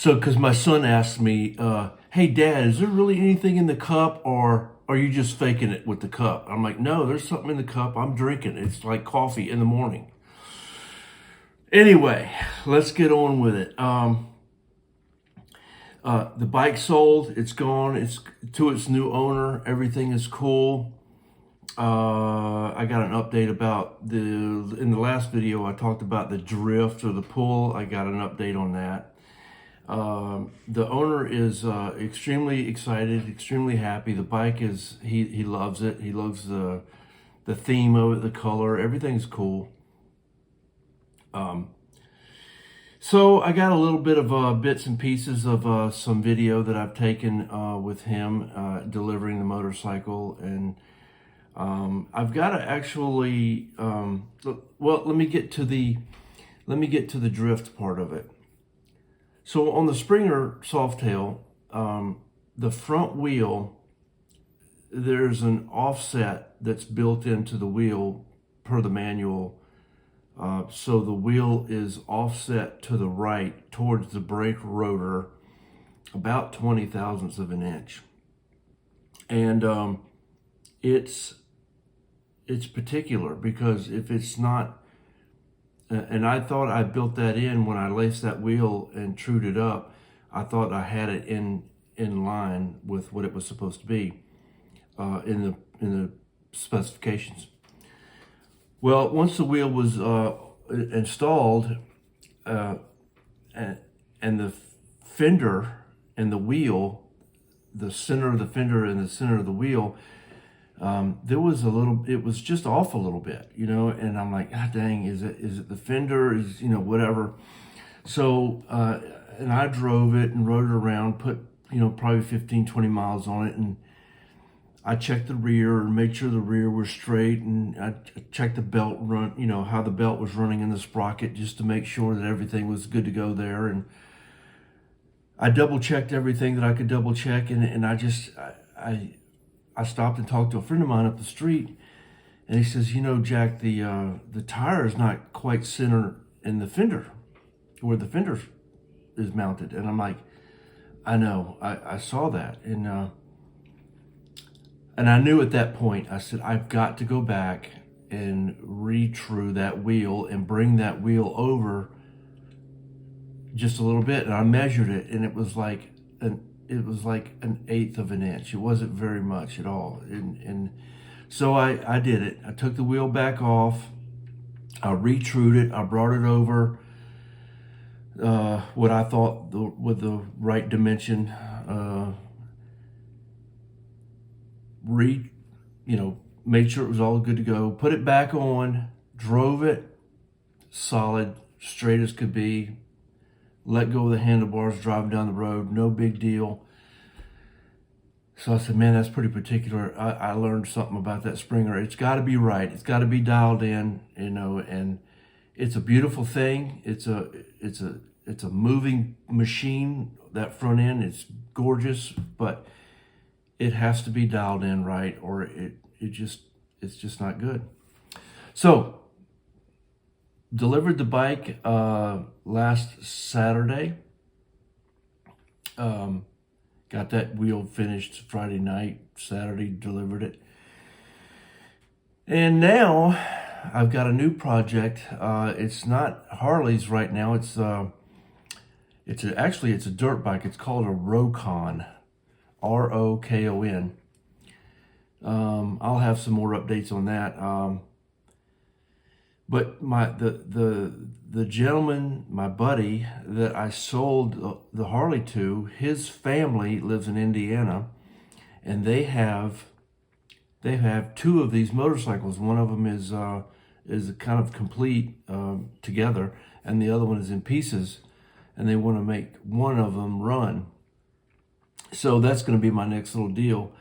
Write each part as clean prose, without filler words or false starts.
So, because my son asked me, hey, Dad, is there really anything in the cup, or are you just faking it with the cup? I'm like, no, there's something in the cup. I'm drinking. It's like coffee in the morning. Anyway, let's get on with it. The bike sold. It's gone. It's to its new owner. Everything is cool. I got an update about in the last video, I talked about the drift or the pull. I got an update on that. The owner is extremely excited, extremely happy. The bike is, he loves it. He loves the theme of it, the color, everything's cool. So I got a little bit of bits and pieces of some video that I've taken with him delivering the motorcycle, and I've got to actually well, let me get to the drift part of it. So on the Springer Softail, the front wheel, there's an offset that's built into the wheel per the manual. So the wheel is offset to the right towards the brake rotor about 20 thousandths of an inch. And it's particular because if it's not, and I thought I built that in when I laced that wheel and trued it up, I thought I had it in line with what it was supposed to be in the specifications. Well, once the wheel was installed, and the fender and the wheel, the center of the fender and the center of the wheel, there was it was just off a little bit, and I'm like, ah, dang, is it the fender? Is, whatever. So, and I drove it and rode it around, put, probably 15, 20 miles on it. And I checked the rear and made sure the rear was straight. And I checked the belt run, how the belt was running in the sprocket, just to make sure that everything was good to go there. And I double checked everything that I could double check. And I stopped and talked to a friend of mine up the street, and he says, Jack, the tire is not quite center in the fender, where the fender is mounted. And I'm like, I know, I saw that. And I knew at that point, I said, I've got to go back and retrue that wheel and bring that wheel over just a little bit. And I measured it, and it was like an 1/8 of an inch. It wasn't very much at all. And so I did it. I took the wheel back off. I retrued it. I brought it over what I thought with the right dimension. Made sure it was all good to go. Put it back on. Drove it solid, straight as could be. Let go of the handlebars, driving down the road, no big deal. So I said, man, that's pretty particular. I learned something about that Springer. It's got to be right. It's got to be dialed in, and it's a beautiful thing. It's a moving machine, that front end. It's gorgeous, but it has to be dialed in right, or it's just not good. So, delivered the bike last Saturday. Got that wheel finished Friday night. Saturday delivered it. And now I've got a new project. It's not Harley's right now. Actually it's a dirt bike. It's called a Rokon, Rokon. I'll have some more updates on that. But the gentleman, my buddy that I sold the Harley to, his family lives in Indiana, and they have two of these motorcycles. One of them is kind of complete together, and the other one is in pieces, and they want to make one of them run. So that's going to be my next little deal.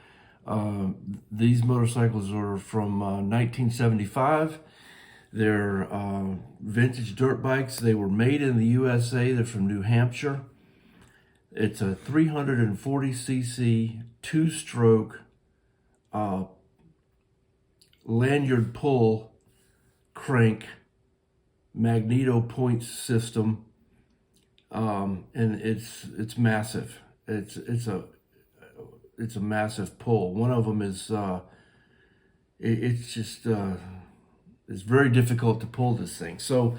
These motorcycles are from 1975. They're vintage dirt bikes. They were made in the USA. They're from New Hampshire. It's a 340cc two-stroke lanyard pull crank magneto point system and it's massive. It's a massive pull. One of them is it's just it's very difficult to pull this thing. So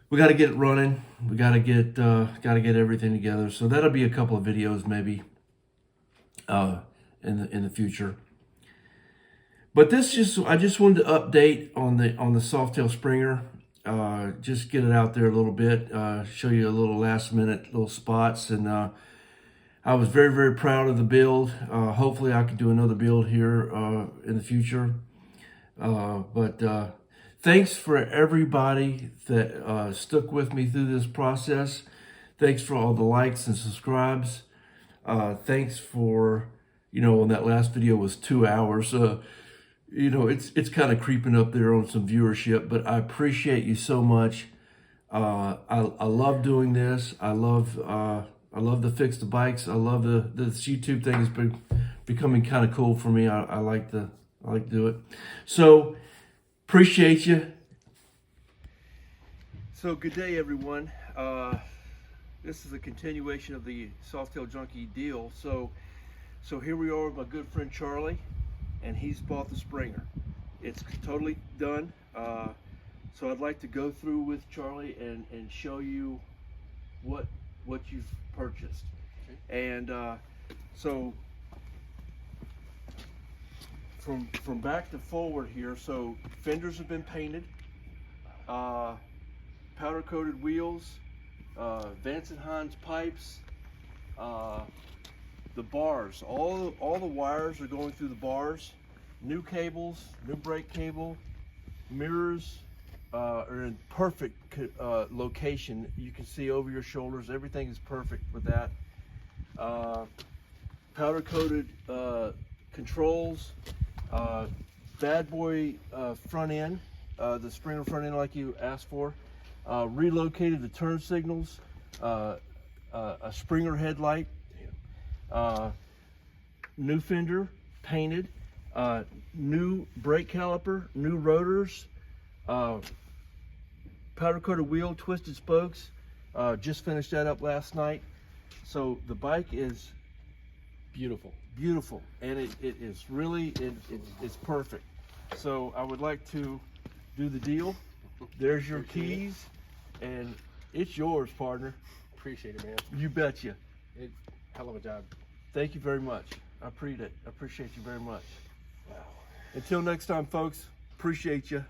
we got to get it running. We got to get everything together. So that'll be a couple of videos maybe in the future. But I just wanted to update on the Softail Springer. Just get it out there a little bit. Show you a little last minute little spots, and I was very, very proud of the build. Hopefully I can do another build here in the future. But thanks for everybody that stuck with me through this process. Thanks for all the likes and subscribes. Thanks for, when that last video was 2 hours. It's kind of creeping up there on some viewership, but I appreciate you so much. I love doing this. I love the Fix the Bikes. I love this YouTube thing. Has been becoming kind of cool for me. I like to do it. So appreciate you. So good day, everyone. This is a continuation of the Softail Junkie deal. So here we are with my good friend Charlie, and he's bought the Springer. It's totally done. So I'd like to go through with Charlie and show you what you've purchased. Okay. And so from back to forward here, so fenders have been painted, powder coated wheels, Vance & Hines pipes, the bars, all the wires are going through the bars, new cables, new brake cable, mirrors are in perfect location. You can see over your shoulders, everything is perfect with that. Powder coated controls, bad boy front end, the Springer front end like you asked for, relocated the turn signals, a Springer headlight, new fender painted, new brake caliper, new rotors, powder coated wheel, twisted spokes. Just finished that up last night. So the bike is beautiful, and it is really it's perfect. So I would like to do the deal. There's your keys, and it's yours, partner. Appreciate it, man. You betcha. It's a hell of a job. Thank you very much. I appreciate you very much. Wow. Until next time, folks, appreciate you.